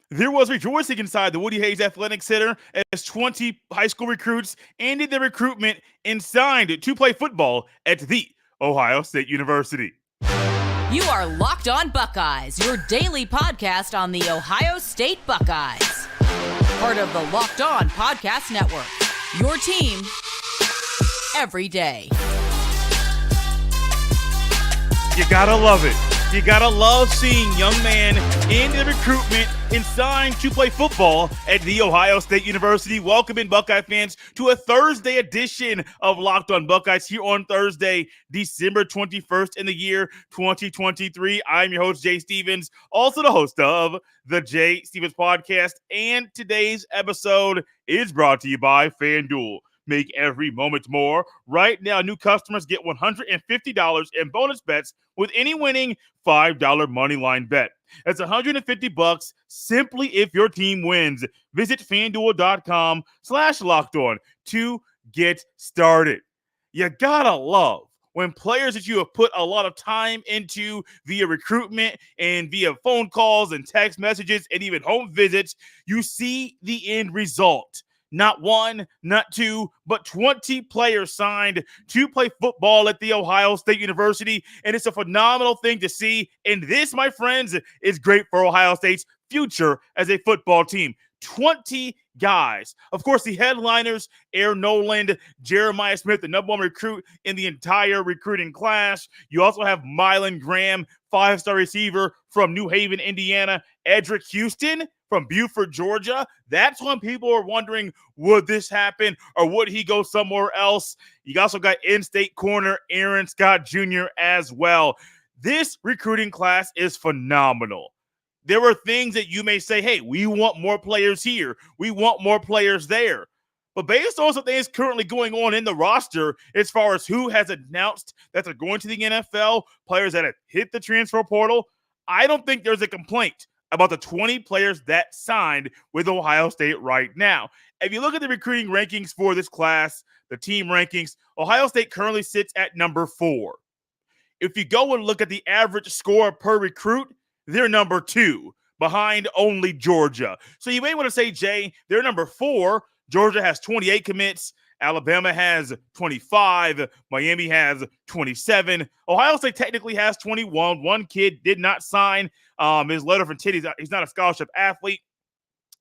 There was rejoicing inside the Woody Hayes Athletic Center as 20 high school recruits ended their recruitment and signed to play football at the Ohio State University. You are Locked On Buckeyes, your daily podcast on the Ohio State Buckeyes. Part of the Locked On Podcast Network, your team every day. You gotta love it. You gotta love seeing young man in the recruitment and signed to play football at the Ohio State University. Welcome in, Buckeye fans, to a Thursday edition of Locked On Buckeyes here on Thursday, December 21st in the year 2023. I'm your host, Jay Stevens, also the host of the Jay Stevens Podcast, and today's episode is brought to you by FanDuel. Make every moment more. Right now, new customers get $150 in bonus bets with any winning $5 moneyline bet. That's $150 simply if your team wins. Visit FanDuel.com/lockedon to get started. You gotta love when players that you have put a lot of time into via recruitment and via phone calls and text messages and even home visits, you see the end result. Not one, not two, but 20 players signed to play football at the Ohio State University, and it's a phenomenal thing to see. And this, my friends, is great for Ohio State's future as a football team. 20 guys. Of course, the headliners, Noland, Jeremiah Smith, the number one recruit in the entire recruiting class. You also have Mylan Graham, five-star receiver from New Haven, Indiana. Edric Houston from Buford, Georgia. That's when people are wondering, would this happen or would he go somewhere else? You also got in-state corner Aaron Scott Jr. as well. This recruiting class is phenomenal. There are things that you may say, hey, we want more players here. We want more players there. But based on something that's currently going on in the roster, as far as who has announced that they're going to the NFL, players that have hit the transfer portal, I don't think there's a complaint about the 20 players that signed with Ohio State right now. If you look at the recruiting rankings for this class, the team rankings, Ohio State currently sits at number 4. If you go and look at the average score per recruit, they're number 2, behind only Georgia. So you may want to say, Jay, they're number 4. Georgia has 28 commits. Alabama has 25. Miami has 27. Ohio State technically has 21. One kid did not sign his letter from Titty. He's not a scholarship athlete.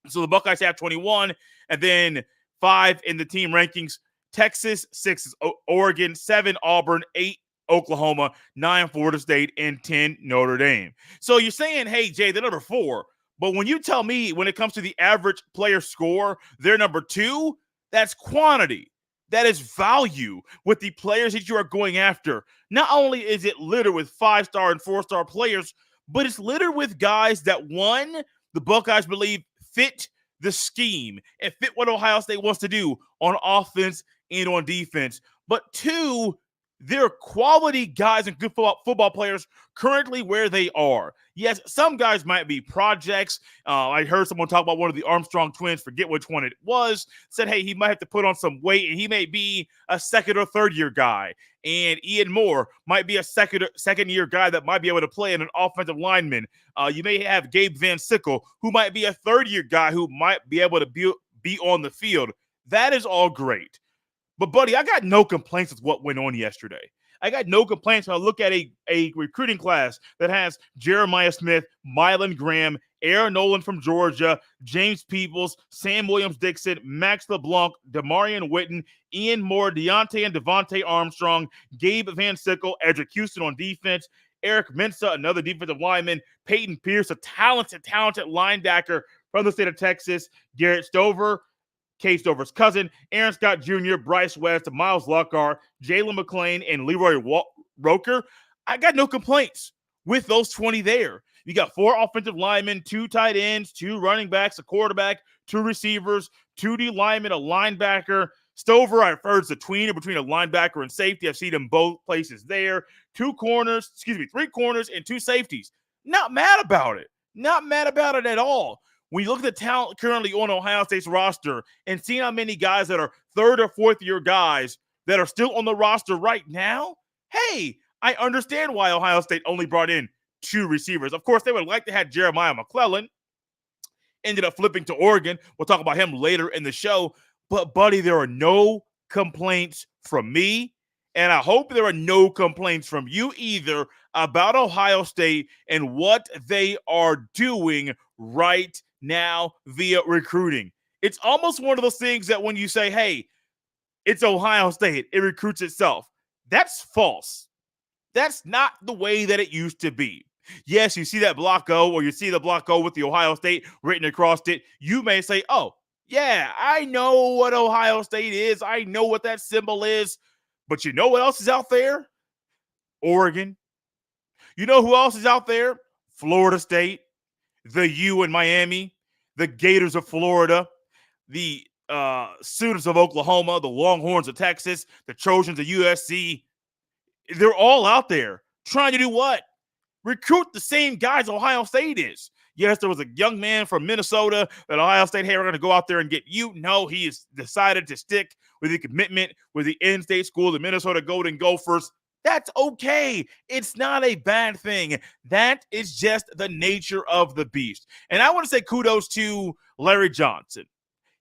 So the Buckeyes have 21. And then 5 in the team rankings. Texas, 6 is Oregon, 7 Auburn, 8 Oklahoma, 9 Florida State, and 10 Notre Dame. So you're saying, hey, Jay, they're number 4. But when you tell me when it comes to the average player score, they're number 2, that's quantity. That is value with the players that you are going after. Not only is it littered with 5-star and 4-star players, but it's littered with guys that, one, the Buckeyes believe fit the scheme and fit what Ohio State wants to do on offense and on defense. But 2, they're quality guys and good football players currently where they are. Yes, some guys might be projects. I heard someone talk about one of the Armstrong twins, forget which one it was, said, hey, he might have to put on some weight, and he may be a second or third-year guy. And Ian Moore might be a second-year guy that might be able to play in an offensive lineman. You may have Gabe Van Sickle, who might be a third-year guy who might be able to be on the field. That is all great. But, buddy, I got no complaints with what went on yesterday. I got no complaints when I look at a recruiting class that has Jeremiah Smith, Mylan Graham, Aaron Noland from Georgia, James Peebles, Sam Williams-Dixon, Max LeBlanc, Demarion Witten, Ian Moore, Deontay and Devontae Armstrong, Gabe Van Sickle, Edric Houston on defense, Eric Mensah, another defensive lineman, Peyton Pierce, a talented linebacker from the state of Texas, Garrett Stover, Case Stover's cousin, Aaron Scott Jr., Bryce West, Miles Luckar, Jalen McClain, and Leroy Roker. I got no complaints with those 20 there. You got 4 offensive linemen, 2 tight ends, 2 running backs, a quarterback, 2 receivers, 2 D linemen, a linebacker. Stover, I've heard, is a tweener between a linebacker and safety. I've seen him both places there. 3 corners and 2 safeties. Not mad about it. Not mad about it at all. When you look at the talent currently on Ohio State's roster and see how many guys that are 3rd or 4th year guys that are still on the roster right now, hey, I understand why Ohio State only brought in 2 receivers. Of course, they would like to have Jeremiah McClellan ended up flipping to Oregon. We'll talk about him later in the show. But, buddy, there are no complaints from me, and I hope there are no complaints from you either about Ohio State and what they are doing right now via recruiting. It's almost one of those things that when you say, hey, it's Ohio State, it recruits itself. That's false. That's not the way that it used to be. Yes, you see that block O, or you see the block O with the Ohio State written across it. You may say, oh, yeah, I know what Ohio State is. I know what that symbol is. But you know what else is out there? Oregon. You know who else is out there? Florida State, the U in Miami, the Gators of Florida, the Sooners of Oklahoma, the Longhorns of Texas, the Trojans of USC. They're all out there trying to do what? Recruit the same guys Ohio State is. Yes, there was a young man from Minnesota that Ohio State, hey, we're going to go out there and get you. No, he has decided to stick with the commitment with the in-state school, the Minnesota Golden Gophers. That's okay. It's not a bad thing. That is just the nature of the beast. And I want to say kudos to Larry Johnson.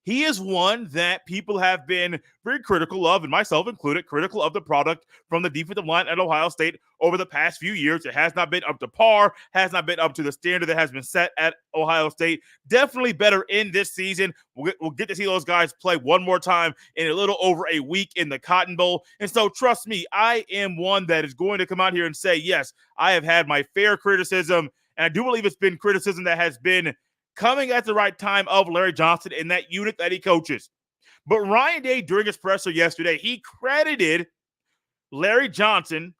He is one that people have been very critical of, and myself included, critical of the product from the defensive line at Ohio State over the past few years. It has not been up to par, has not been up to the standard that has been set at Ohio State. Definitely better in this season. We'll get to see those guys play one more time in a little over a week in the Cotton Bowl. And so trust me, I am one that is going to come out here and say, yes, I have had my fair criticism, and I do believe it's been criticism that has been coming at the right time of Larry Johnson in that unit that he coaches. But Ryan Day, during his presser yesterday, he credited Larry Johnson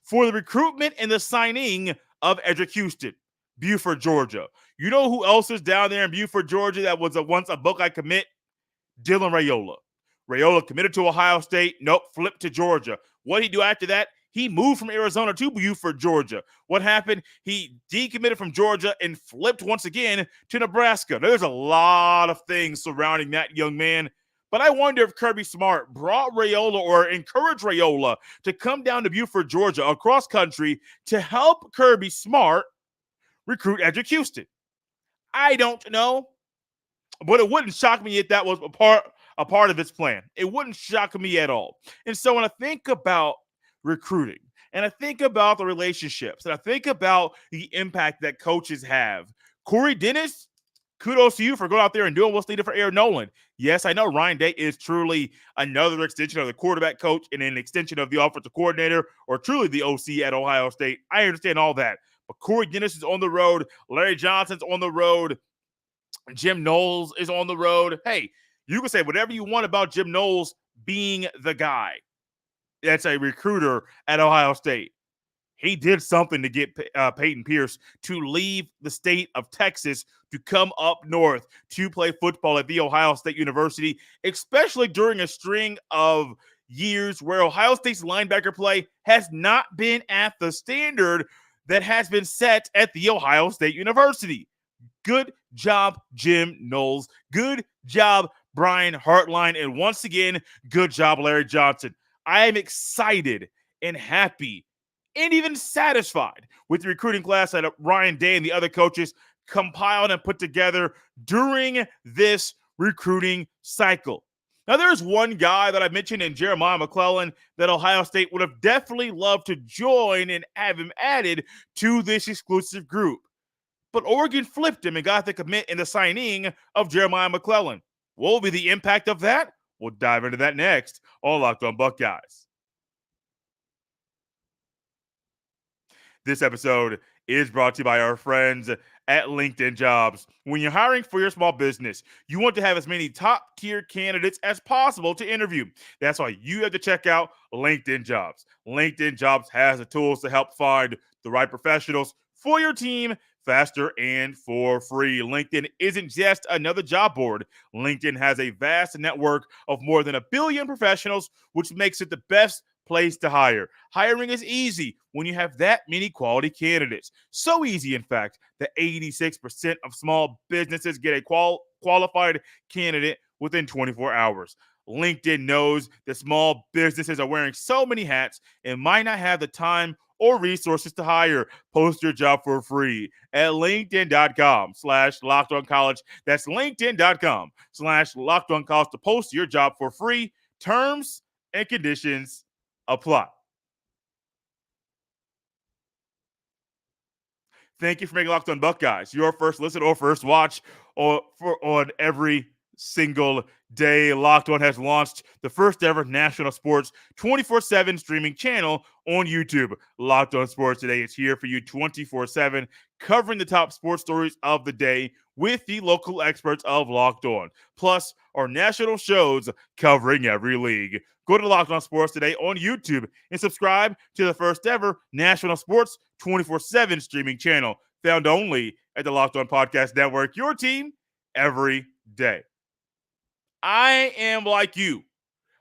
for the recruitment and the signing of Edric Houston, Buford, Georgia. You know who else is down there in Buford, Georgia that was once a Buckeye commit? Dylan Raiola. Raiola committed to Ohio State. Nope, flipped to Georgia. What did he do after that? He moved from Arizona to Buford, Georgia. What happened? He decommitted from Georgia and flipped once again to Nebraska. Now, there's a lot of things surrounding that young man, but I wonder if Kirby Smart brought Raiola or encouraged Raiola to come down to Buford, Georgia, across country to help Kirby Smart recruit Edric Houston. I don't know, but it wouldn't shock me if that was a part of his plan. It wouldn't shock me at all. And so when I think about recruiting, and I think about the relationships, and I think about the impact that coaches have. Corey Dennis, kudos to you for going out there and doing what's needed for Aaron Noland. Yes, I know Ryan Day is truly another extension of the quarterback coach and an extension of the offensive coordinator, or truly the OC at Ohio State. I understand all that. But Corey Dennis is on the road. Larry Johnson's on the road. Jim Knowles is on the road. Hey, you can say whatever you want about Jim Knowles being the guy that's a recruiter at Ohio State. He did something to get Peyton Pierce to leave the state of Texas to come up north to play football at The Ohio State University, especially during a string of years where Ohio State's linebacker play has not been at the standard that has been set at The Ohio State University. Good job, Jim Knowles. Good job, Brian Hartline. And once again, good job, Larry Johnson. I am excited and happy and even satisfied with the recruiting class that Ryan Day and the other coaches compiled and put together during this recruiting cycle. Now, there's one guy that I mentioned in Jeremiah McClellan that Ohio State would have definitely loved to join and have him added to this exclusive group. But Oregon flipped him and got the commit in the signing of Jeremiah McClellan. What will be the impact of that? We'll dive into that next on Locked On Buckeyes. This episode is brought to you by our friends at LinkedIn Jobs. When you're hiring for your small business, you want to have as many top-tier candidates as possible to interview. That's why you have to check out LinkedIn Jobs. LinkedIn Jobs has the tools to help find the right professionals for your team faster and for free. LinkedIn isn't just another job board. LinkedIn has a vast network of more than 1 billion professionals, which makes it the best place to hire. Hiring is easy when you have that many quality candidates. So easy, in fact, that 86% of small businesses get a qualified candidate within 24 hours. LinkedIn knows that small businesses are wearing so many hats and might not have the time or resources to hire. Post your job for free at linkedin.com/lockedoncollege. That's linkedin.com/lockedoncollege to post your job for free. Terms and conditions apply. Thank you for making Locked On Buckeyes your first listen or first watch on every single day. Locked On has launched the first ever national sports 24/7 streaming channel on YouTube. Locked On Sports Today is here for you 24/7, covering the top sports stories of the day with the local experts of Locked On, plus our national shows covering every league. Go to Locked On Sports Today on YouTube and subscribe to the first ever national sports 24/7 streaming channel, found only at the Locked On Podcast Network, your team every day. I am like you.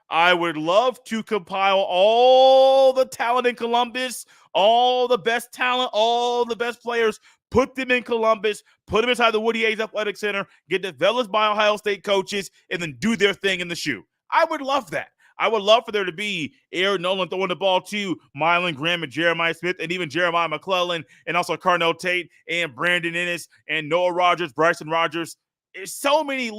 I would love to compile all the talent in Columbus, all the best talent, all the best players, put them in Columbus, put them inside the Woody Hayes Athletic Center, get developed by Ohio State coaches, and then do their thing in the shoe. I would love that. I would love for there to be Aaron Noland throwing the ball to Mylan Graham and Jeremiah Smith and even Jeremiah McClellan and also Carnell Tate and Brandon Ennis and Noah Rogers, Bryson Rogers. There's so many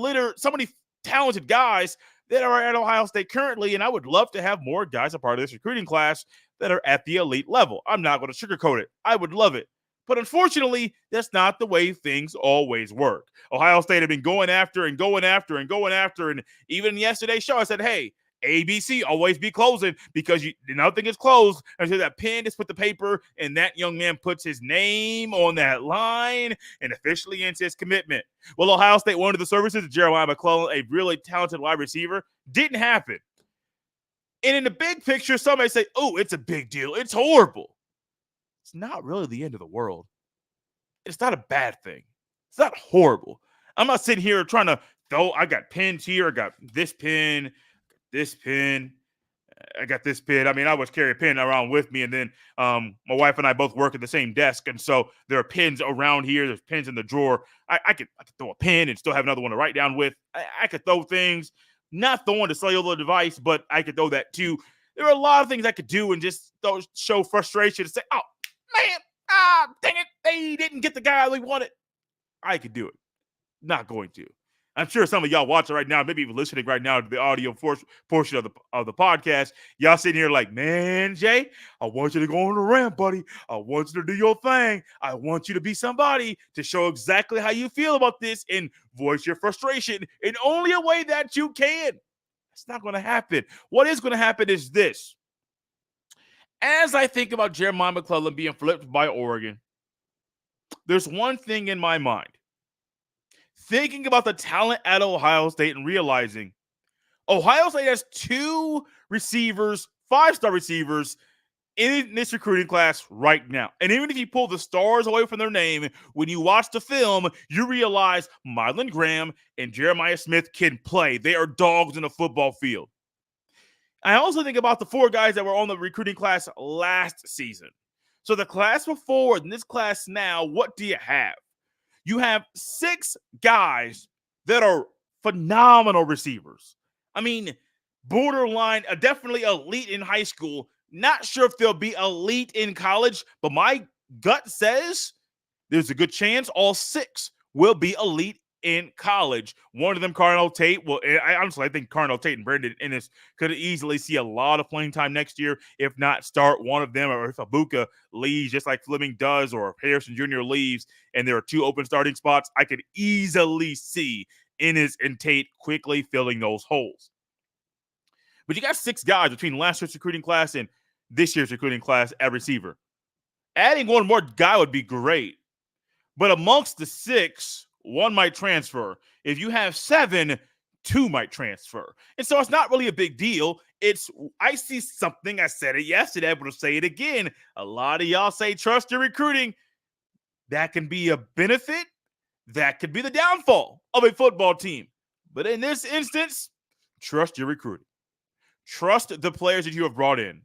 talented guys that are at Ohio State currently, and I would love to have more guys a part of this recruiting class that are at the elite level. I'm not going to sugarcoat it. I would love it. But unfortunately, that's not the way things always work. Ohio State have been going after, and even yesterday's show, I said, hey, ABC always be closing because nothing is closed until that pen is put the paper and that young man puts his name on that line and officially ends his commitment. Well, Ohio State wanted the services of Jeremiah McClellan, a really talented wide receiver. Didn't happen. And in the big picture, somebody say, oh, it's a big deal. It's horrible. It's not really the end of the world. It's not a bad thing. It's not horrible. I'm not sitting here trying to I got pins here. I got this pin. This pin, I got this pin. I mean, I always carry a pin around with me, and then my wife and I both work at the same desk, and so there are pins around here. There's pins in the drawer. I could throw a pin and still have another one to write down with. I could throw things, not throwing the cellular device, but I could throw that too. There are a lot of things I could do and just show frustration and say, oh, man, dang it, they didn't get the guy we wanted. I could do it. Not going to. I'm sure some of y'all watching right now, maybe even listening right now to the audio portion of the podcast, y'all sitting here like, man, Jay, I want you to go on the ramp, buddy. I want you to do your thing. I want you to be somebody to show exactly how you feel about this and voice your frustration in only a way that you can. It's not going to happen. What is going to happen is this. As I think about Jeremiah McClellan being flipped by Oregon, there's one thing in my mind. Thinking about the talent at Ohio State and realizing Ohio State has two receivers, 5-star receivers in this recruiting class right now. And even if you pull the stars away from their name, when you watch the film, you realize Mylan Graham and Jeremiah Smith can play. They are dogs in a football field. I also think about the 4 guys that were on the recruiting class last season. So the class before and this class now, what do you have? You have 6 guys that are phenomenal receivers. I mean, borderline, definitely elite in high school. Not sure if they'll be elite in college, but my gut says there's a good chance all 6 will be elite in college. One of them, Carnell Tate. Well, I think Carnell Tate and Brandon Ennis could easily see a lot of playing time next year, if not start one of them, or if Abuka leaves just like Fleming does, or if Harrison Jr. leaves and there are 2 open starting spots, I could easily see Ennis and Tate quickly filling those holes. But you got 6 guys between last year's recruiting class and this year's recruiting class at receiver. Adding one more guy would be great. But amongst the 6, 1 might transfer. If you have 7, 2 might transfer. And so it's not really a big deal. I see something. I said it yesterday. I'm going to say it again. A lot of y'all say trust your recruiting. That can be a benefit. That could be the downfall of a football team. But in this instance, trust your recruiting. Trust the players that you have brought in.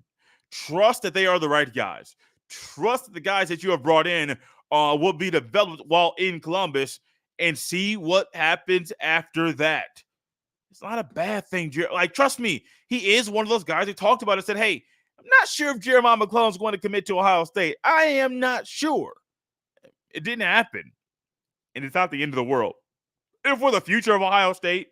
Trust that they are the right guys. Trust that the guys that you have brought in will be developed while in Columbus, and see what happens after that. It's not a bad thing. Like, trust me, he is one of those guys who talked about it and said, hey, I'm not sure if Jeremiah McClellan's going to commit to Ohio State. I am not sure. It didn't happen, and it's not the end of the world. And for the future of Ohio State,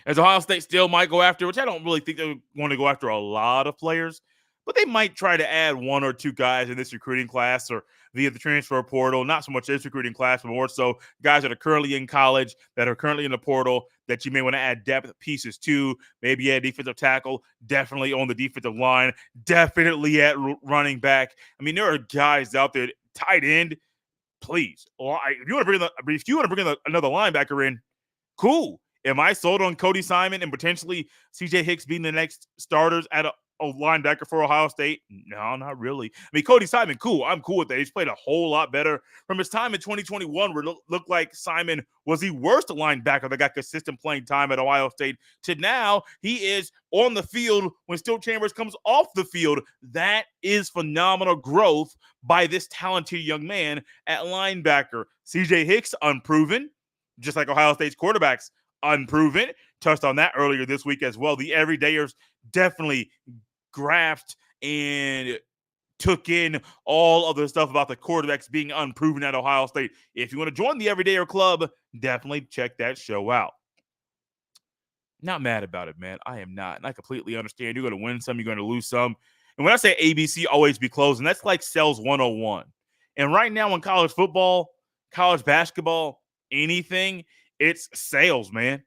as Ohio State still might go after, which I don't really think they want to go after a lot of players, but they might try to add one or two guys in this recruiting class or via the transfer portal. Not so much this recruiting class, but more so guys that are currently in college, that are currently in the portal, that you may want to add depth pieces to. Maybe at defensive tackle, definitely on the defensive line, definitely at running back. I mean, there are guys out there, tight end. Please, if you want to bring another linebacker in, cool. Am I sold on Cody Simon and potentially CJ Hicks being the next starters at a linebacker for Ohio State? No, not really. I mean, Cody Simon, cool. I'm cool with that. He's played a whole lot better from his time in 2021, where it looked like Simon was the worst linebacker that got consistent playing time at Ohio State, to now he is on the field when Still Chambers comes off the field. That is phenomenal growth by this talented young man at linebacker. CJ Hicks, unproven, just like Ohio State's quarterbacks, unproven. Touched on that earlier this week as well. The everydayers definitely grasped and took in all of the stuff about the quarterbacks being unproven at Ohio State. If you want to join the Everydayer Club, definitely check that show out. Not mad about it, man. I am not. And I completely understand. You're going to win some, you're going to lose some. And when I say ABC always be closing, that's like sales 101. And right now in college football, college basketball, anything, it's sales, man.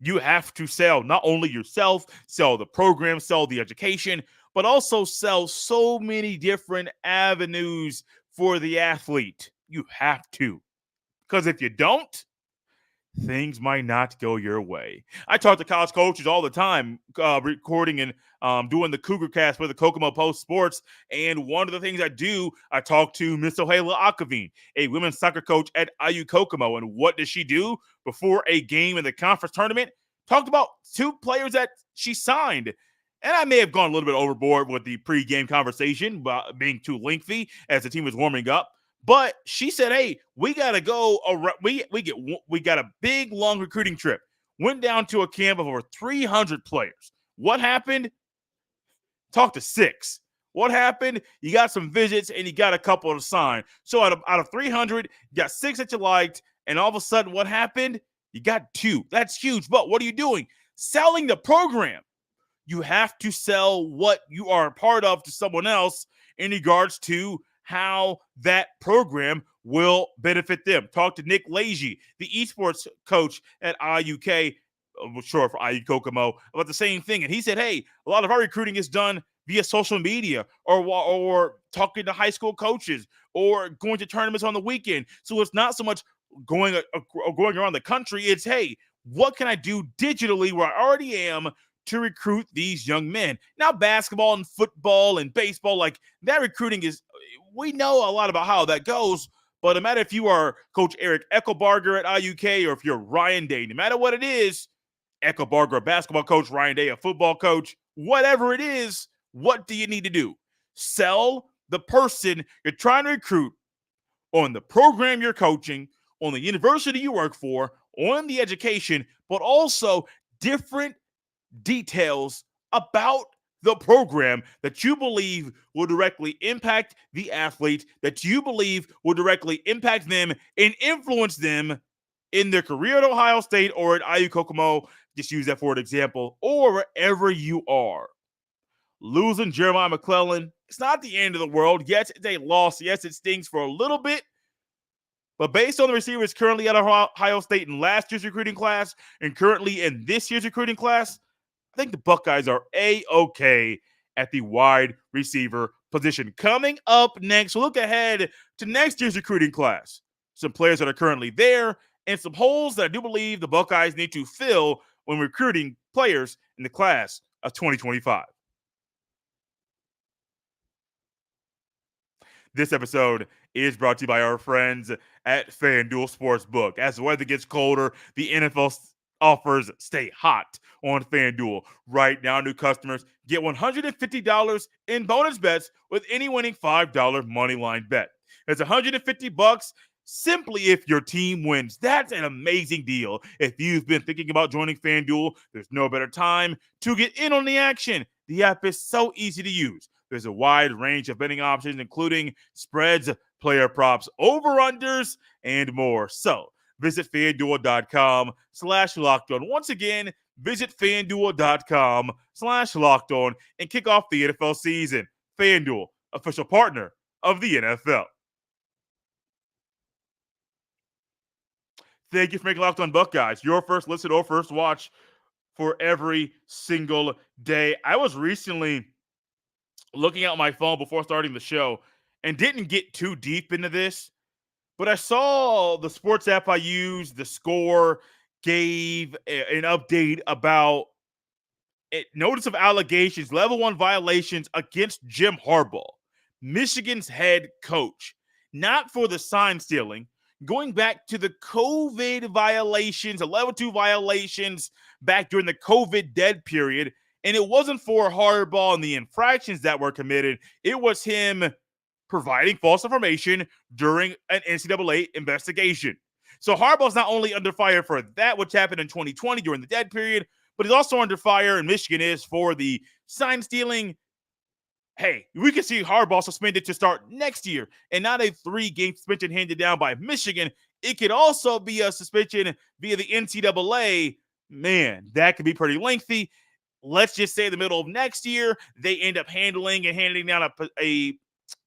You have to sell not only yourself, sell the program, sell the education, but also sell so many different avenues for the athlete. You have to. Because if you don't, things might not go your way. I talk to college coaches all the time, recording and doing the Cougar Cast for the Kokomo Post Sports. And one of the things I do, I talk to Miss Ohela Akavine, a women's soccer coach at IU Kokomo. And what does she do before a game in the conference tournament? Talked about two players that she signed. And I may have gone a little bit overboard with the pregame conversation, being too lengthy as the team was warming up. But she said, hey, we got to go around. We got a big, long recruiting trip. Went down to a camp of over 300 players. What happened? Talked to 6. What happened? You got some visits and you got a couple to sign. So out of 300, you got 6 that you liked. And all of a sudden, what happened? You got 2. That's huge. But what are you doing? Selling the program. You have to sell what you are a part of to someone else in regards to how that program will benefit them. Talk to Nick Leahy, the esports coach at IUK, short for IU Kokomo, about the same thing. And he said, hey, a lot of our recruiting is done via social media or talking to high school coaches or going to tournaments on the weekend. So it's not so much going around the country. It's, hey, what can I do digitally where I already am to recruit these young men? Now, basketball and football and baseball, like that recruiting is, we know a lot about how that goes, but no matter if you are Coach Eric Eckelbarger at IUK or if you're Ryan Day, no matter what it is, Eckelbarger, a basketball coach, Ryan Day, a football coach, whatever it is, what do you need to do? Sell the person you're trying to recruit on the program you're coaching, on the university you work for, on the education, but also different details about the program that you believe will directly impact the athlete, that you believe will directly impact them and influence them in their career at Ohio State or at IU Kokomo, just use that for an example, or wherever you are. Losing Jeremiah McClellan, it's not the end of the world. Yes, it's a loss. Yes, it stings for a little bit. But based on the receivers currently at Ohio State in last year's recruiting class and currently in this year's recruiting class, I think the Buckeyes are A-okay at the wide receiver position. Coming up next, we'll look ahead to next year's recruiting class. Some players that are currently there and some holes that I do believe the Buckeyes need to fill when recruiting players in the class of 2025. This episode is brought to you by our friends at FanDuel Sportsbook. As the weather gets colder, the NFL offers stay hot on FanDuel. Right now, new customers get $150 in bonus bets with any winning $5 moneyline bet. It's $150 simply if your team wins. That's an amazing deal. If you've been thinking about joining FanDuel, there's no better time to get in on the action. The app is so easy to use. There's a wide range of betting options, including spreads, player props, over-unders, and more. So visit FanDuel.com/lockedon. Once again, visit FanDuel.com/lockedon and kick off the NFL season. FanDuel, official partner of the NFL. Thank you for making Locked On Buckeyes your first listen or first watch for every single day. I was recently looking at my phone before starting the show and didn't get too deep into this, but I saw the sports app I use, The Score, gave an update about notice of allegations, level 1 violations against Jim Harbaugh, Michigan's head coach, not for the sign stealing, going back to the COVID violations, the level 2 violations back during the COVID dead period. And it wasn't for Harbaugh and the infractions that were committed. It was him providing false information during an NCAA investigation. So Harbaugh's not only under fire for that, which happened in 2020 during the dead period, but he's also under fire, and Michigan is, for the sign stealing. Hey, we can see Harbaugh suspended to start next year, and not a 3-game suspension handed down by Michigan. It could also be a suspension via the NCAA. Man, that could be pretty lengthy. Let's just say the middle of next year, they end up handling and handing down a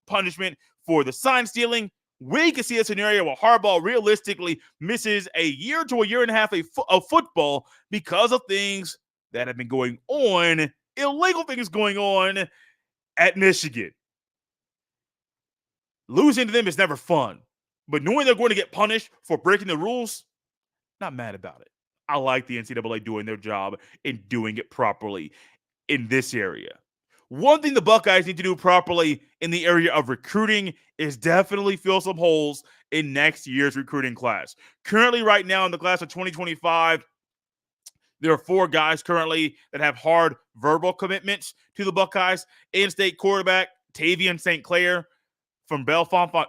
punishment for the sign stealing. We can see a scenario where Harbaugh realistically misses a year to a year and a half of football because of things that have been going on, illegal things going on at Michigan. Losing to them is never fun, but knowing they're going to get punished for breaking the rules, not mad about it. I like the NCAA doing their job and doing it properly in this area. One thing the Buckeyes need to do properly in the area of recruiting is definitely fill some holes in next year's recruiting class. Currently, right now in the class of 2025, there are 4 guys currently that have hard verbal commitments to the Buckeyes. In-state quarterback Tavion St. Clair from Bellefontaine.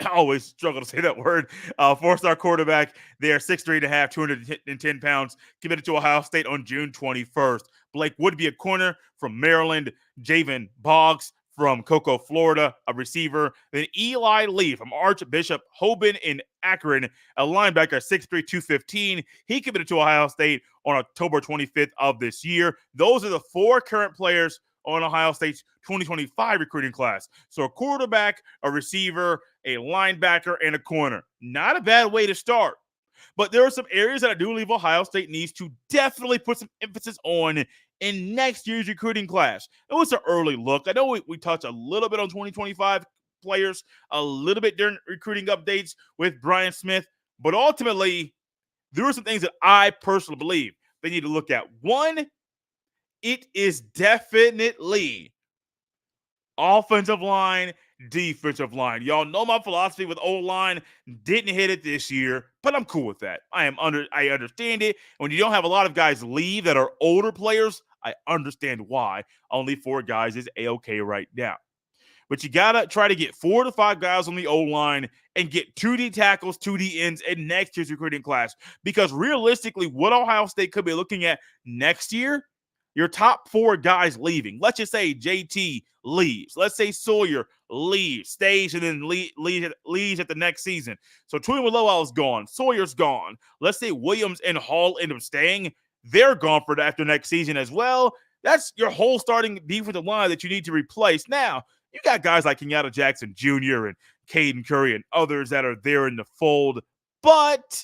I always struggle to say that word. 4-star quarterback. They are 6'3.5", 210 pounds, committed to Ohio State on June 21st. Blake Woodby, a corner from Maryland. Javen Boggs from Cocoa, Florida, a receiver. Then Eli Lee from Archbishop Hoban in Akron, a linebacker, 6'3", 215. He committed to Ohio State on October 25th of this year. Those are the 4 current players on Ohio State's 2025 recruiting class. So a quarterback, a receiver, a linebacker, and a corner. Not a bad way to start. But there are some areas that I do believe Ohio State needs to definitely put some emphasis on in next year's recruiting class. It was an early look. I know we touched a little bit on 2025 players, a little bit during recruiting updates with Brian Smith, but ultimately, there are some things that I personally believe they need to look at. One, it is definitely offensive line, defensive line. Y'all know my philosophy with O-line. Didn't hit it this year, but I'm cool with that. I understand it. When you don't have a lot of guys leave that are older players, I understand why. Only 4 guys is A-okay right now. But you got to try to get 4 to 5 guys on the O-line and get 2 D tackles, 2 D ends in next year's recruiting class. Because realistically, what Ohio State could be looking at next year, your top 4 guys leaving. Let's just say JT leaves. Let's say Sawyer leaves, stays, and then leaves at the next season. So Tuimoloau is gone. Sawyer's gone. Let's say Williams and Hall end up staying. They're gone for after next season as well. That's your whole starting defensive line that you need to replace. Now, you got guys like Kenyatta Jackson Jr. and Caden Curry and others that are there in the fold, but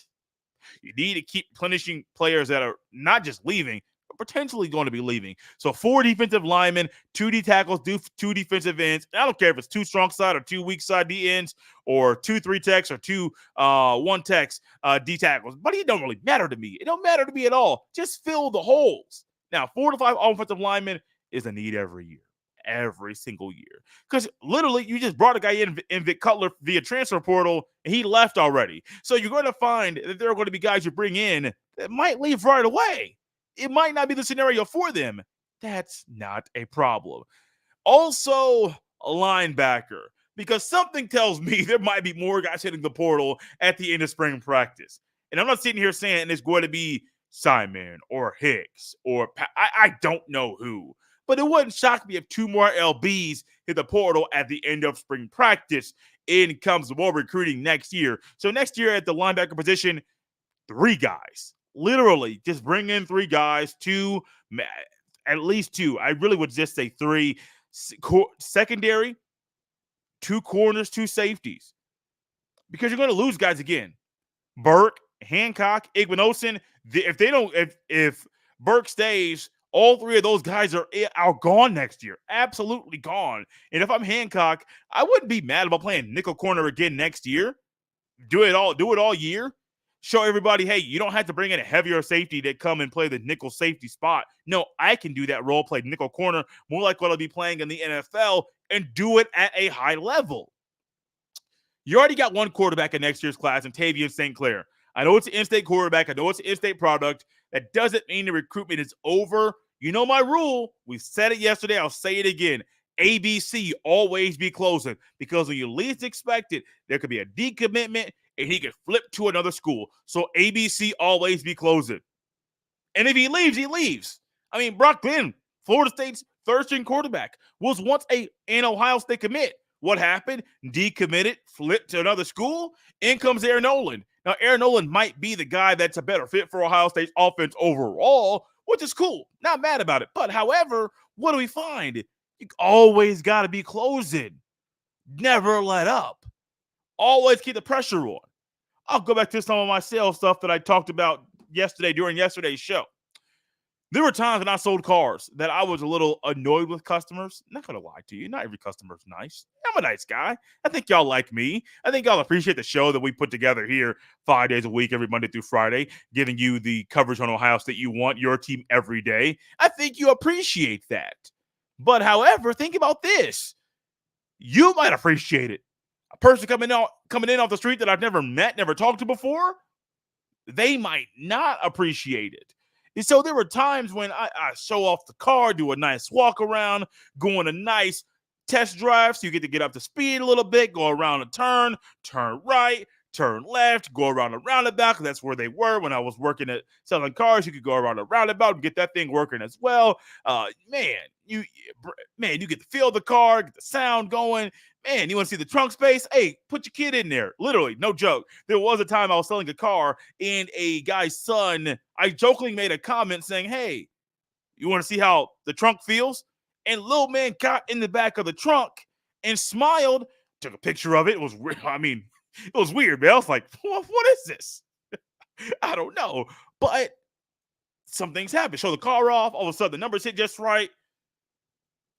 you need to keep replenishing players that are not just leaving, potentially going to be leaving. So 4 defensive linemen, 2 D tackles, 2 defensive ends. I don't care if it's 2 strong side or 2 weak side D ends, or 2 3 techs or 2 1 techs D tackles. But it don't really matter to me. It don't matter to me at all. Just fill the holes. Now, 4 to 5 offensive linemen is a need every year. Every single year. Because literally, you just brought a guy in Vic Cutler via transfer portal, and he left already. So you're going to find that there are going to be guys you bring in that might leave right away. It might not be the scenario for them. That's not a problem. Also, a linebacker, because something tells me there might be more guys hitting the portal at the end of spring practice. And I'm not sitting here saying it's going to be Simon or Hicks or I don't know who. But it wouldn't shock me if 2 more LBs hit the portal at the end of spring practice. In comes more recruiting next year. So next year at the linebacker position, 3 guys. Literally, just bring in 3 guys, 2, at least 2. I really would just say 3. Secondary, 2 corners, 2 safeties. Because you're going to lose guys again. Burke, Hancock, Igwinosin. If Burke stays, all 3 of those guys are gone next year. Absolutely gone. And if I'm Hancock, I wouldn't be mad about playing nickel corner again next year. Do it all year. Show everybody, hey, you don't have to bring in a heavier safety to come and play the nickel safety spot. No, I can do that role, play nickel corner, more like what I'll be playing in the NFL, and do it at a high level. You already got 1 quarterback in next year's class, and Tavian St. Clair. I know it's an in-state quarterback. I know it's an in-state product. That doesn't mean the recruitment is over. You know my rule. We said it yesterday. I'll say it again. ABC, always be closing, because when you least expect it, there could be a decommitment and he could flip to another school. So ABC, always be closing. And if he leaves, he leaves. I mean, Brock Glenn, Florida State's third-string quarterback, was once an Ohio State commit. What happened? Decommitted, flipped to another school. In comes Aaron Noland. Now, Aaron Noland might be the guy that's a better fit for Ohio State's offense overall, which is cool. Not mad about it. But, however, what do we find? You always got to be closing. Never let up. Always keep the pressure on. I'll go back to some of my sales stuff that I talked about yesterday during yesterday's show. There were times when I sold cars that I was a little annoyed with customers. Not going to lie to you. Not every customer is nice. I'm a nice guy. I think y'all like me. I think y'all appreciate the show that we put together here 5 days a week, every Monday through Friday, giving you the coverage on Ohio State you want, your team every day. I think you appreciate that. But, however, think about this. You might appreciate it. A person coming in off the street that I've never met, never talked to before, they might not appreciate it. And so there were times when I show off the car, do a nice walk around, go on a nice test drive, so you get to get up to speed a little bit, go around a turn right, turn left, go around a roundabout, because that's where they were when I was working at selling cars. You could go around a roundabout and get that thing working as well. You get to feel the car, get the sound going. Man, you want to see the trunk space? Hey, put your kid in there. Literally, no joke. There was a time I was selling a car, and a guy's son, I jokingly made a comment saying, hey, you want to see how the trunk feels? And little man got in the back of the trunk and smiled, took a picture of it. It was weird. I mean, it was weird, man. I was like, what is this? I don't know. But some things happen. Show the car off. All of a sudden, the numbers hit just right.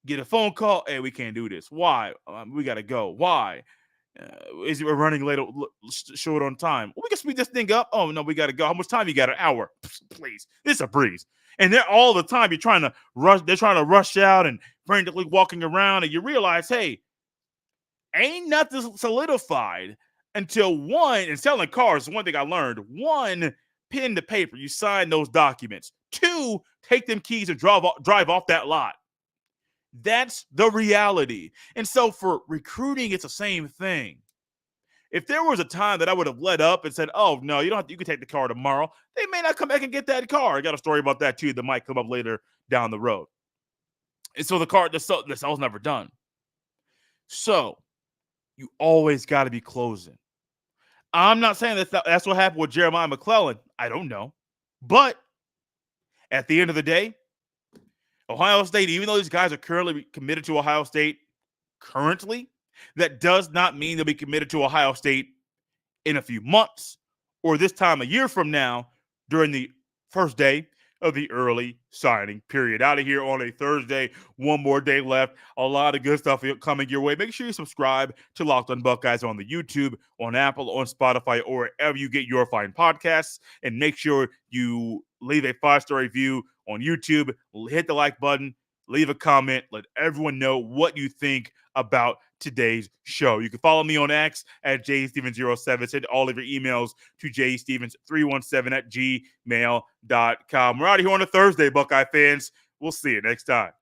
Get a phone call. Hey, we can't do this. Why? We got to go. Why? Is it running late, short on time? Well, we can speed this thing up. Oh, no, we got to go. How much time you got? An hour. Please. This is a breeze. And they're all the time. You're trying to rush. They're trying to rush out and frantically walking around. And you realize, hey, ain't nothing solidified until one, and selling cars, one thing I learned, 1, pen to paper. You sign those documents. 2, take them keys and drive off that lot. That's the reality. And so for recruiting, it's the same thing. If there was a time that I would have let up and said, oh, no, you can take the car tomorrow, they may not come back and get that car. I got a story about that too that might come up later down the road. And so the sale's never done. So you always got to be closing. I'm not saying that's what happened with Jeremiah McClellan. I don't know. But at the end of the day, Ohio State, even though these guys are currently committed to Ohio State currently, that does not mean they'll be committed to Ohio State in a few months or this time a year from now during the first day of the early signing period. Out of here on a Thursday, one more day left. A lot of good stuff coming your way. Make sure you subscribe to Locked on Buckeyes on the YouTube, on Apple, on Spotify, or wherever you get your fine podcasts. And make sure you leave a 5-star review on YouTube. Hit the like button. Leave a comment. Let everyone know what you think about today's show. You can follow me on X at jstevens07. Send all of your emails to jstevens317@gmail.com. We're out of here on a Thursday, Buckeye fans. We'll see you next time.